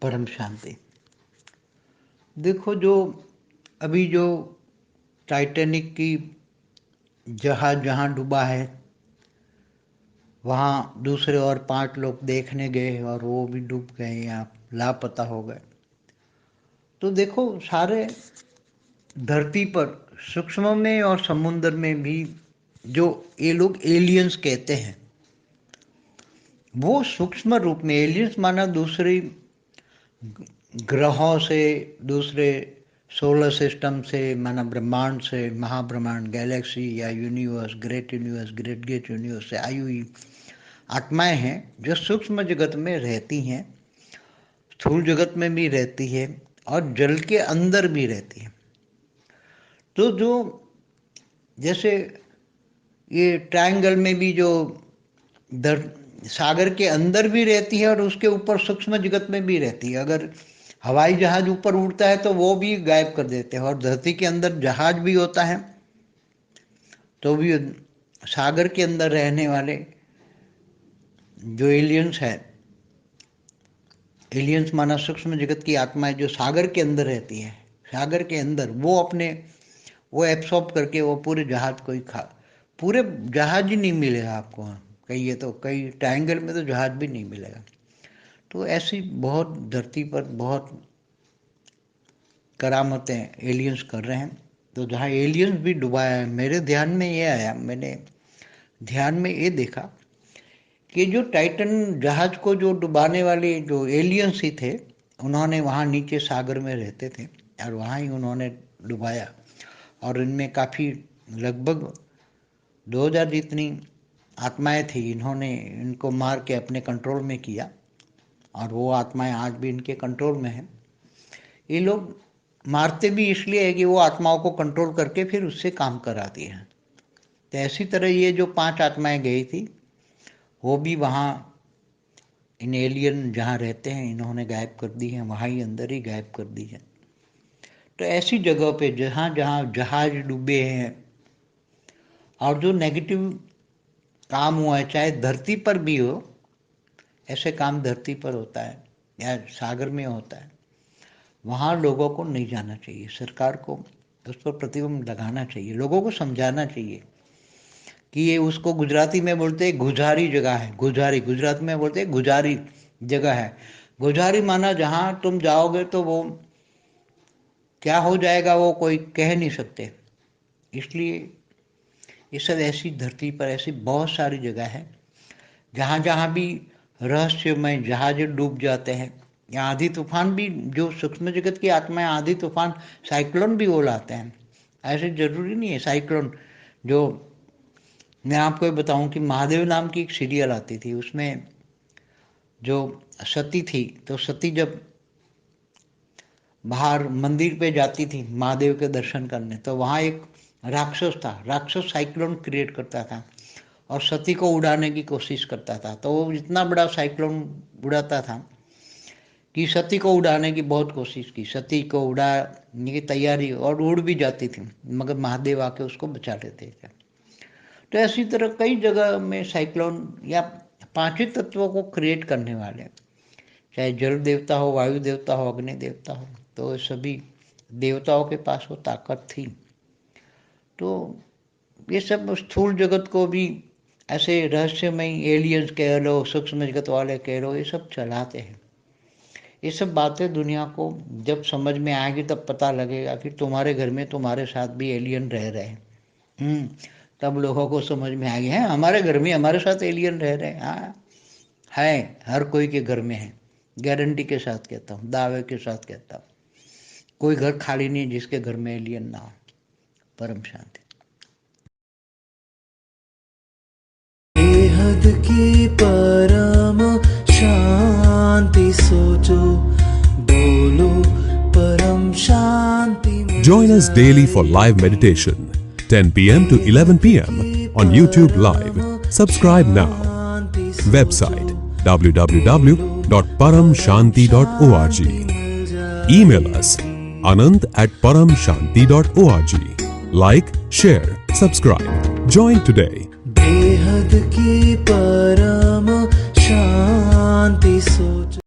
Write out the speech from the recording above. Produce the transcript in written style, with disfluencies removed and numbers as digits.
परम शांति। देखो, जो अभी जो टाइटैनिक की जहाज जहाँ डूबा है, वहाँ दूसरे और 5 लोग देखने गए और वो भी डूब गए या लापता हो गए। तो देखो, सारे धरती पर सूक्ष्म में और समुद्र में भी जो ये लोग एलियंस कहते हैं, वो सूक्ष्म रूप में एलियंस माना दूसरी ग्रहों से, दूसरे सोलर सिस्टम से, माना ब्रह्मांड से, महाब्रह्मांड, गैलेक्सी या यूनिवर्स, ग्रेट गेट यूनिवर्स से आई हुई आत्माएं हैं जो सूक्ष्म जगत में रहती हैं, स्थूल जगत में भी रहती है और जल के अंदर भी रहती है। तो जो जैसे ये ट्रायंगल में भी जो सागर के अंदर भी रहती है और उसके ऊपर सूक्ष्म जगत में भी रहती है। अगर हवाई जहाज ऊपर उड़ता है तो वो भी गायब कर देते हैं, और धरती के अंदर जहाज भी होता है तो भी सागर के अंदर रहने वाले जो एलियंस है, एलियंस माना सूक्ष्म जगत की आत्माएं जो सागर के अंदर रहती है, सागर के अंदर वो एब्सॉर्ब करके वो पूरे जहाज को ही पूरे जहाज ही नहीं मिलेगा आपको। कई तो कई ट्रायंगल में तो जहाज भी नहीं मिलेगा। तो ऐसी बहुत धरती पर बहुत करामतें एलियंस कर रहे हैं। तो जहाँ एलियंस भी डुबाया है, मेरे ध्यान में ये आया, मैंने ध्यान में ये देखा कि जो टाइटन जहाज को जो डुबाने वाले जो एलियंस ही थे, उन्होंने वहाँ नीचे सागर में रहते थे और वहाँ ही उन्होंने डुबाया। और इनमें काफ़ी लगभग 2000 जितनी आत्माएं थी, इन्होंने इनको मार के अपने कंट्रोल में किया और वो आत्माएं आज भी इनके कंट्रोल में हैं। ये लोग मारते भी इसलिए है कि वो आत्माओं को कंट्रोल करके फिर उससे काम कराती हैं। तो ऐसी तरह ये जो 5 आत्माएं गई थी, वो भी वहाँ इन एलियन जहाँ रहते हैं इन्होंने गायब कर दी हैं, वहाँ ही अंदर ही गायब कर दी है। तो ऐसी जगह पे जहाँ जहाँ जहाज डूबे हैं और जो नेगेटिव काम हुआ है, चाहे धरती पर भी हो, ऐसे काम धरती पर होता है या सागर में होता है, वहाँ लोगों को नहीं जाना चाहिए। सरकार को उस पर प्रतिबंध लगाना चाहिए, लोगों को समझाना चाहिए कि ये, उसको गुजराती में बोलते हैं गुजारी जगह है। गुजारी गुजरात में बोलते हैं गुजारी जगह है। गुजारी माना जहाँ तुम जाओगे तो वो क्या हो जाएगा वो कोई कह नहीं सकते। इसलिए ये सब ऐसी धरती पर ऐसी बहुत सारी जगह है जहाँ जहाँ भी रहस्यमय जहाज डूब जाते हैं, या आंधी तूफान भी, जो सूक्ष्म जगत की आत्माएं आंधी तूफान साइक्लोन भी वो लाते हैं। ऐसे जरूरी नहीं है साइक्लोन। जो मैं आपको ये बताऊं कि महादेव नाम की एक सीरियल आती थी, उसमें जो सती थी, तो सती जब बाहर मंदिर पे जाती थी महादेव के दर्शन करने, तो वहाँ एक राक्षस था। राक्षस साइक्लोन क्रिएट करता था और सती को उड़ाने की कोशिश करता था। तो वो इतना बड़ा साइक्लोन उड़ाता था कि सती को उड़ाने की बहुत कोशिश की, सती को उड़ाने की तैयारी, और उड़ भी जाती थी, मगर महादेव आके उसको बचा लेते थे। तो ऐसी तरह कई जगह में साइक्लोन या 5 तत्वों को क्रिएट करने वाले, चाहे जल देवता हो, वायु देवता हो, अग्नि देवता हो, तो सभी देवताओं के पास वो ताकत थी। तो ये सब स्थूल जगत को भी ऐसे रहस्यमय एलियंस कह लो, सूक्ष्म जगत वाले कह लो, ये सब चलाते हैं। ये सब बातें दुनिया को जब समझ में आएगी तब पता लगेगा कि तुम्हारे घर में तुम्हारे साथ भी एलियन रह रहे हैं। तब लोगों को समझ में आ गया है हमारे घर में हमारे साथ एलियन रह रहे हैं। हाँ है, हर कोई के घर में है। गारंटी के साथ कहता हूँ, दावे के साथ कहता हूँ, कोई घर खाली नहीं जिसके घर में एलियन ना हो। परम शांति। बेहद की परम शांति सोचो, बोलो परम शांति। Join us daily for live meditation, 10 p.m. to 11 p.m. on YouTube Live. Subscribe now. Website www.paramshanti.org. Email us anant@paramshanti.org. Like, share, subscribe. Join today. बेहद की परम शांति सोचो।